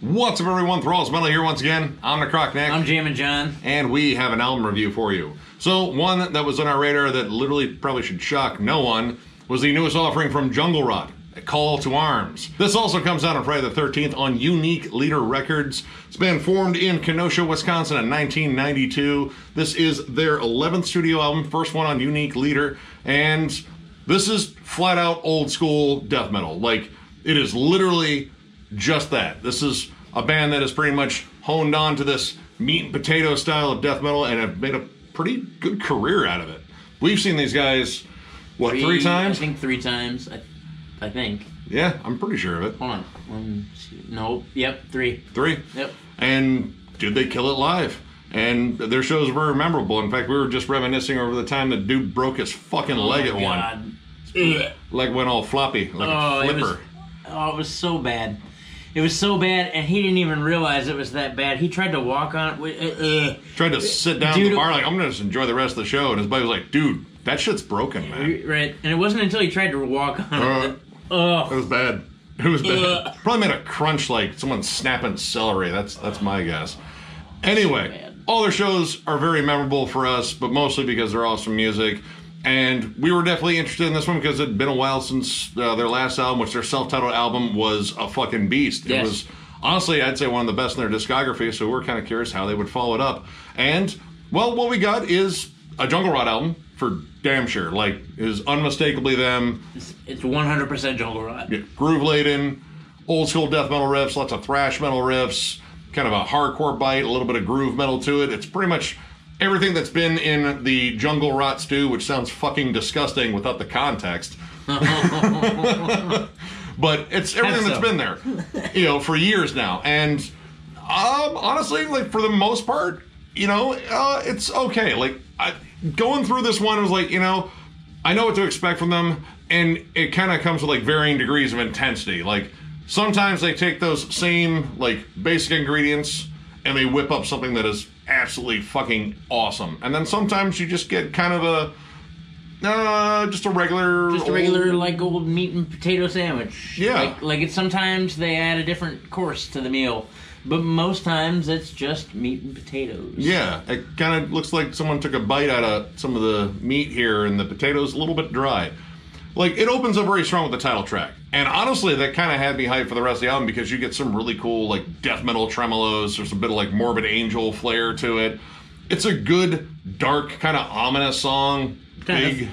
What's up, everyone? Thralls Metal here once again. I'm Necrotic. I'm Jammin John. And we have an album review for you. So, one that was on our radar that literally probably should shock no one was the newest offering from Jungle Rot, A Call to Arms. This also comes out on Friday the 13th on Unique Leader Records. It's been formed in Kenosha, Wisconsin in 1992. This is their 11th studio album, first one on Unique Leader, and this is flat out old school death metal. Like, it is literally just that. This is a band that has pretty much honed on to this meat and potato style of death metal and have made a pretty good career out of it. We've seen these guys, what, three times? I think 3 times. I think. Yeah, I'm pretty sure of it. Hold on. 1, 2, no, yep, 3. 3? Yep. And did they kill it live? And their shows are very memorable. In fact, we were just reminiscing over the time the dude broke his fucking leg at one. Leg went all floppy, like a flipper. It was so bad. It was so bad, and he didn't even realize it was that bad. He tried to walk on tried to sit down at the bar like, I'm going to just enjoy the rest of the show. And his buddy was like, dude, that shit's broken, man. Right. And it wasn't until he tried to walk on it. It was bad. It was bad. Probably made a crunch like someone snapping celery. That's my guess. Anyway, all their shows are very memorable for us, but mostly because they're awesome music. And we were definitely interested in this one because it had been a while since their last album, which their self-titled album was a fucking beast. Yes. It was, honestly, I'd say one of the best in their discography, so we're kind of curious how they would follow it up. And, well, what we got is a Jungle Rot album, for damn sure. Like, it is unmistakably them. It's 100% Jungle Rot. Yeah, groove-laden, old-school death metal riffs, lots of thrash metal riffs, kind of a hardcore bite, a little bit of groove metal to it. It's pretty much everything that's been in the Jungle Rot stew, which sounds fucking disgusting without the context. But it's everything that's been there, for years now. And honestly, like, for the most part, it's okay. Like, going through this one, it was like, I know what to expect from them, and it kind of comes with, like, varying degrees of intensity. Like, sometimes they take those same, like, basic ingredients and they whip up something that is absolutely fucking awesome. And then sometimes you just get kind of just a regular like old meat and potato sandwich. Yeah. Like it's sometimes they add a different course to the meal, but most times it's just meat and potatoes. Yeah, it kind of looks like someone took a bite out of some of the meat here and the potatoes a little bit dry. Like, it opens up very strong with the title track. And honestly, that kind of had me hyped for the rest of the album because you get some really cool, like, death metal tremolos. There's a bit of, like, Morbid Angel flair to it. It's a good, dark, kind of ominous song. Big,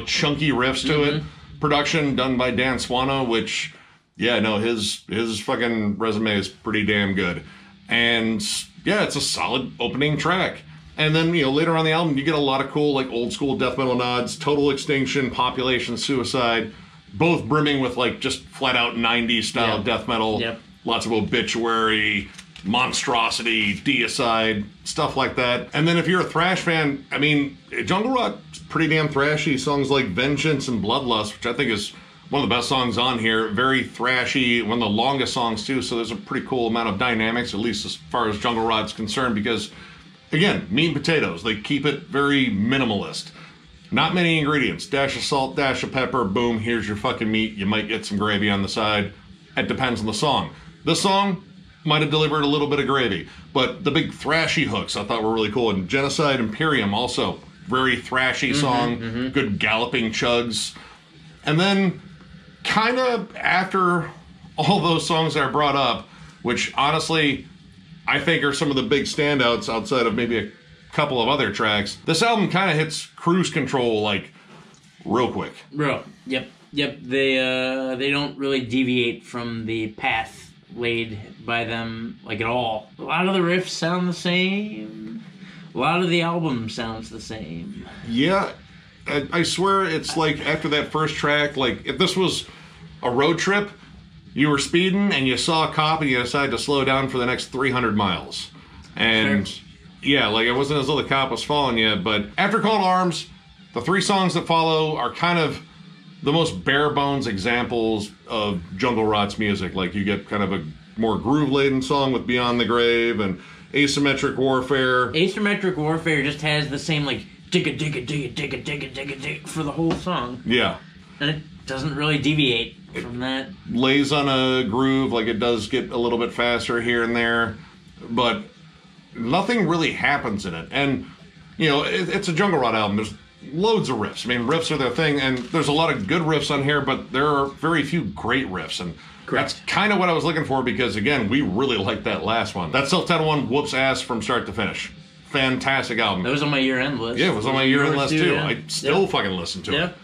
chunky riffs to it. Production done by Dan Swano, which, his fucking resume is pretty damn good. And, yeah, it's a solid opening track. And then, later on the album, you get a lot of cool, like, old-school death metal nods, Total Extinction, Population Suicide, both brimming with, like, just flat-out 90s-style death metal. Yep. Lots of Obituary, Monstrosity, Deicide, stuff like that. And then if you're a thrash fan, I mean, Jungle Rot's pretty damn thrashy. Songs like Vengeance and Bloodlust, which I think is one of the best songs on here. Very thrashy, one of the longest songs, too, so there's a pretty cool amount of dynamics, at least as far as Jungle Rot's concerned, because again, meat and potatoes. They keep it very minimalist. Not many ingredients. Dash of salt, dash of pepper, boom, here's your fucking meat. You might get some gravy on the side. It depends on the song. This song might have delivered a little bit of gravy, but the big thrashy hooks I thought were really cool. And Genocide Imperium, also very thrashy song, good galloping chugs. And then, kind of after all those songs that I brought up, which honestly I think are some of the big standouts outside of maybe a couple of other tracks, this album kind of hits cruise control, like, real quick. Yep. They don't really deviate from the path laid by them, like, at all. A lot of the riffs sound the same. A lot of the album sounds the same. Yeah, I swear it's like after that first track, like, if this was a road trip, you were speeding and you saw a cop and you decided to slow down for the next 300 miles. And yeah, like, it wasn't as though the cop was following you, but after Call to Arms, the 3 songs that follow are kind of the most bare bones examples of Jungle Rot's music. Like, you get kind of a more groove-laden song with Beyond the Grave and Asymmetric Warfare. Asymmetric Warfare just has the same, like, digga digga digga digga digga digga digga for the whole song. Yeah. And it doesn't really deviate from that. Lays on a groove, like it does get a little bit faster here and there, but nothing really happens in it. And, you know, it's a Jungle Rot album. There's loads of riffs. I mean, riffs are their thing, and there's a lot of good riffs on here, but there are very few great riffs, and that's kind of what I was looking for, because, again, we really liked that last one. That self-titled one whoops ass from start to finish. Fantastic album. That was on my year-end list. Yeah, it was on my year-end list, too. Yeah. I still fucking listen to it.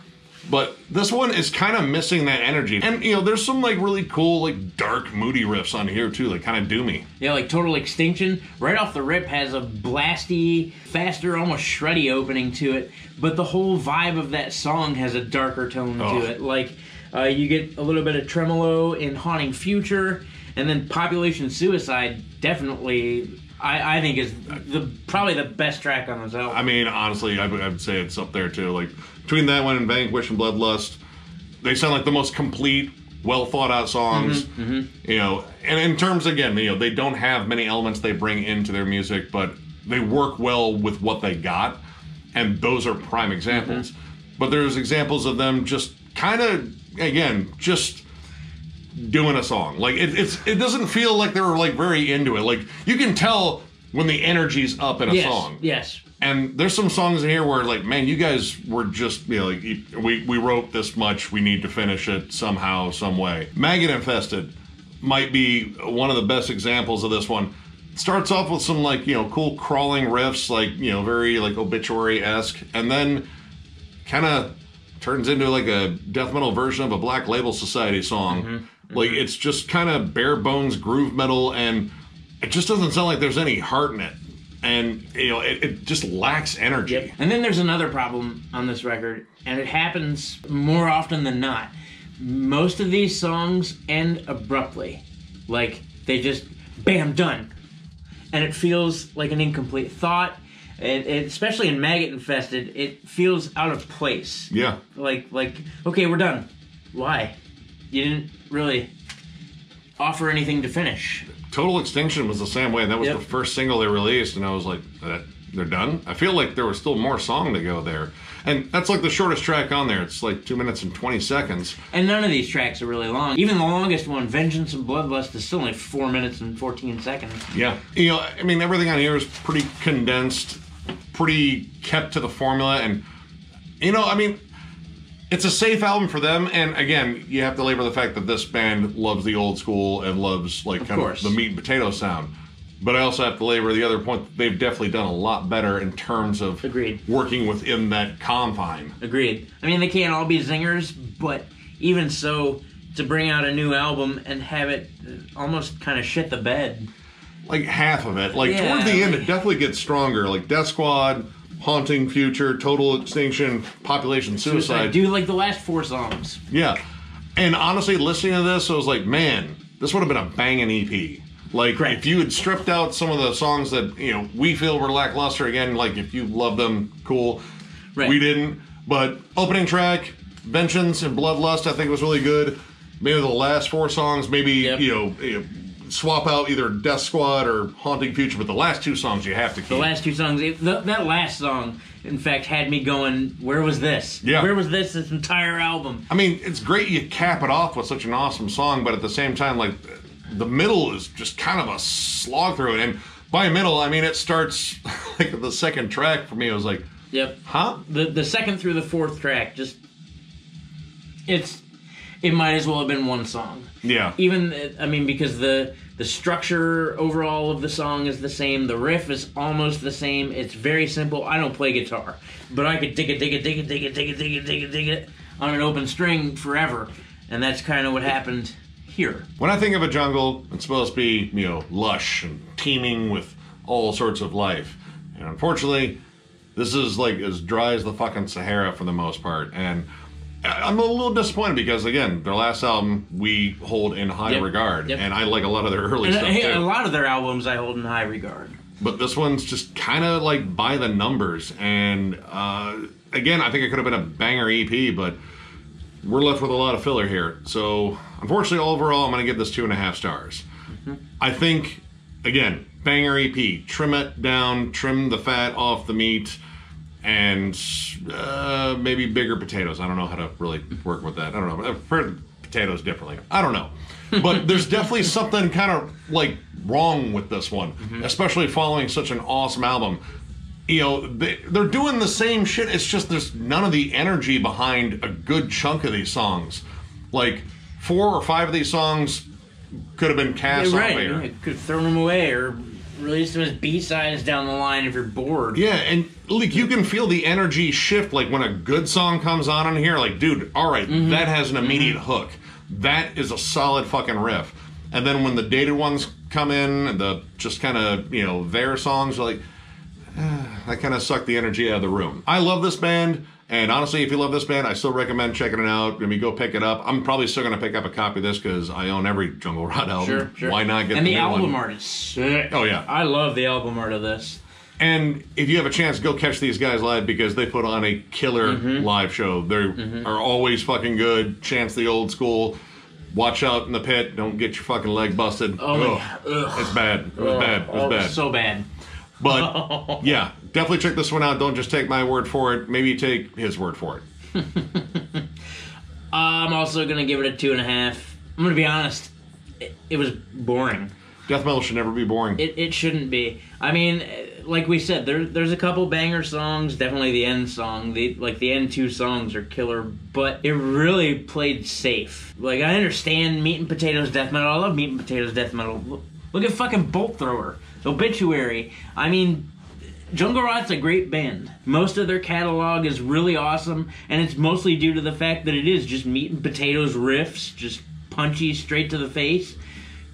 But this one is kind of missing that energy. And, you know, there's some, like, really cool, like, dark, moody riffs on here, too, like, kind of doomy. Yeah, like Total Extinction, right off the rip, has a blasty, faster, almost shreddy opening to it. But the whole vibe of that song has a darker tone to it. Like, you get a little bit of tremolo in Haunting Future, and then Population Suicide definitely, I think, is probably the best track on this album. I mean, honestly, I would say it's up there, too. Like, between that one and Vanquish and Bloodlust, they sound like the most complete, well thought out songs. You know, and in terms, again, you know, they don't have many elements they bring into their music, but they work well with what they got, and those are prime examples. But there's examples of them just kind of, again, just doing a song. Like, it doesn't feel like they were, like, very into it. Like, you can tell when the energy's up in a song. Yes. And there's some songs in here where, like, man, you guys were just, you know, like, we wrote this much, we need to finish it somehow, some way. Maggot Infested might be one of the best examples of this one. It starts off with some, like, you know, cool crawling riffs, like, you know, very, like, Obituary-esque, and then kind of turns into, like, a death metal version of a Black Label Society song. Like, it's just kind of bare bones groove metal, and it just doesn't sound like there's any heart in it. And, you know, it just lacks energy. Yep. And then there's another problem on this record, and it happens more often than not. Most of these songs end abruptly. Like, they just, bam, done. And it feels like an incomplete thought. Especially in Maggot Infested, it feels out of place. Yeah. Like, okay, we're done. Why? You didn't really offer anything to finish. Total Extinction was the same way. That was the first single they released, and I was like, they're done? I feel like there was still more song to go there. And that's like the shortest track on there. It's like 2 minutes and 20 seconds. And none of these tracks are really long. Even the longest one, Vengeance and Bloodlust, is still only 4 minutes and 14 seconds. Yeah. You know, I mean, everything on here is pretty condensed, pretty kept to the formula, and, you know, I mean, it's a safe album for them, and again, you have to labor the fact that this band loves the old school and loves, like, kind of the meat and potato sound. But I also have to labor the other point that they've definitely done a lot better in terms of working within that confine. Agreed. I mean, they can't all be zingers, but even so, to bring out a new album and have it almost kind of shit the bed. Like, half of it. Like, towards the end, it definitely gets stronger. Like, Death Squad, Haunting Future, Total Extinction, Population Suicide. Dude, like the last 4 songs. Yeah. And honestly, listening to this, I was like, man, this would have been a banging EP. Like, if you had stripped out some of the songs that, you know, we feel were lackluster, again, like, if you love them, cool. We didn't. But opening track, Vengeance and Bloodlust, I think was really good. Maybe the last 4 songs, maybe, you know, swap out either Death Squad or Haunting Future, but the last 2 songs you have to keep. The last 2 songs, that last song, in fact, had me going, where was this? Yeah. Where was this entire album? I mean, it's great you cap it off with such an awesome song, but at the same time, like, the middle is just kind of a slog through it. And by middle, I mean, it starts, like, the second track for me, I was like, huh? The second through the 4th track, just, it might as well have been one song. Yeah. Even, I mean, because the structure overall of the song is the same. The riff is almost the same. It's very simple. I don't play guitar, but I could dig it on an open string forever. And that's kind of what happened here. When I think of a jungle, it's supposed to be, you know, lush and teeming with all sorts of life. And unfortunately, this is, like, as dry as the fucking Sahara for the most part. And I'm a little disappointed because, again, their last album we hold in high regard, and I like a lot of their early stuff too. A lot of their albums I hold in high regard. But this one's just kind of like by the numbers, and again, I think it could have been a banger EP, but we're left with a lot of filler here. So, unfortunately, overall, I'm going to give this 2.5 stars. I think, again, banger EP. Trim it down, trim the fat off the meat, and maybe bigger potatoes. I don't know how to really work with that. I don't know. potatoes differently. I don't know. But there's definitely something kind of like wrong with this one, especially following such an awesome album. You know, they're doing the same shit. It's just there's none of the energy behind a good chunk of these songs. Like 4 or 5 of these songs could have been cast off air. You could have thrown them away or released them as B-sides down the line if you're bored. Yeah, and like you can feel the energy shift. Like when a good song comes on in here, like, dude, all right, that has an immediate hook. That is a solid fucking riff. And then when the dated ones come in, the just kind of, you know, their songs are like, that kind of sucked the energy out of the room. I love this band, and honestly, if you love this band, I still recommend checking it out. I mean, go pick it up. I'm probably still going to pick up a copy of this because I own every Jungle Rot album. Sure. Why not get and the the new album one? art is sick. Oh, yeah. I love the album art of this. And if you have a chance, go catch these guys live because they put on a killer live show. They are always fucking good. Chance the old school. Watch out in the pit. Don't get your fucking leg busted. Oh, it's bad. It was bad. It was bad. So bad. But, yeah, definitely check this one out. Don't just take my word for it. Maybe take his word for it. I'm also going to give it a 2.5. I'm going to be honest. It was boring. Death metal should never be boring. It shouldn't be. I mean, like we said, there's a couple banger songs. Definitely the end song. The end 2 songs are killer. But it really played safe. Like, I understand meat and potatoes death metal. I love meat and potatoes death metal. Look at fucking Bolt Thrower. Obituary. I mean, Jungle Rot's a great band. Most of their catalog is really awesome, and it's mostly due to the fact that it is just meat and potatoes riffs, just punchy straight to the face.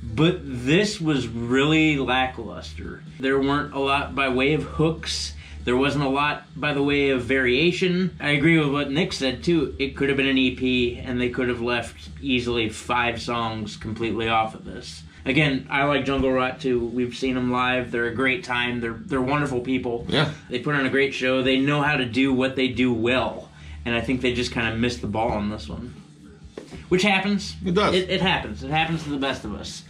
But this was really lackluster. There weren't a lot by way of hooks. There wasn't a lot by the way of variation. I agree with what Nick said, too. It could have been an EP, and they could have left easily 5 songs completely off of this. Again, I like Jungle Rot too. We've seen them live. They're a great time. They're wonderful people. Yeah. They put on a great show. They know how to do what they do well. And I think they just kind of missed the ball on this one. Which happens. It does. It happens. It happens to the best of us.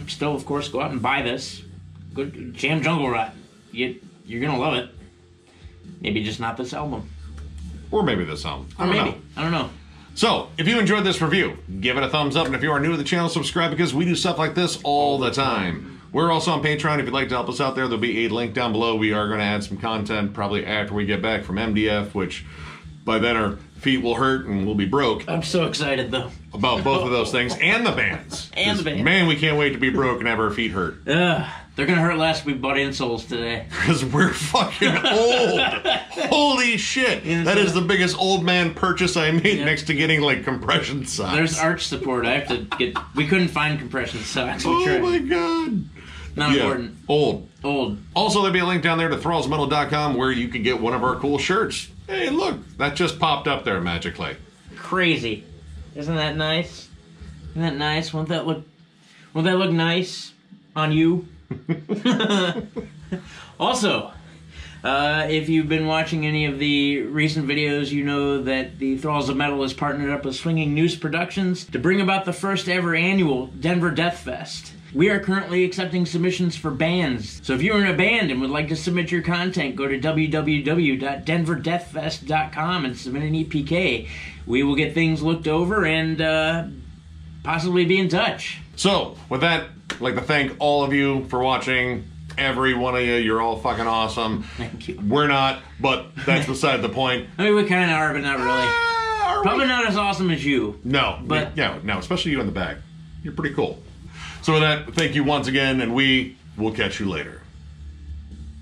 Still, of course, go out and buy this. Go jam Jungle Rot. You're going to love it. Maybe just not this album. Or maybe this album. I don't know. So, if you enjoyed this review, give it a thumbs up, and if you are new to the channel, subscribe because we do stuff like this all the time. We're also on Patreon. If you'd like to help us out there, there'll be a link down below. We are going to add some content probably after we get back from MDF, which by then our feet will hurt and we'll be broke. I'm so excited, though. About both of those things, and the bands. And the bands. Man, we can't wait to be broke and have our feet hurt. They're going to hurt less if we bought insoles today. Because we're fucking old. Holy shit. That is the biggest old man purchase I made next to getting, like, compression socks. There's arch support. I have to get... We couldn't find compression socks. Oh, my God. Not important. Old. Also, there'll be a link down there to thrallsmetal.com where you can get one of our cool shirts. Hey, look. That just popped up there magically. Crazy. Isn't that nice? Isn't that nice? Won't that look nice on you? Also, if you've been watching any of the recent videos, you know that the Thralls of Metal has partnered up with Swinging Noose Productions to bring about the first ever annual Denver Death Fest. We are currently accepting submissions for bands, so if you're in a band and would like to submit your content, go to www.denverdeathfest.com and submit an EPK. We will get things looked over and possibly be in touch. So, with that, I'd like to thank all of you for watching. Every one of you, you're all fucking awesome. Thank you. We're not, but that's beside the point. I mean, we kind of are, but not really. Probably not as awesome as you. No, but no, especially you in the back. You're pretty cool. So with that, thank you once again, and we will catch you later.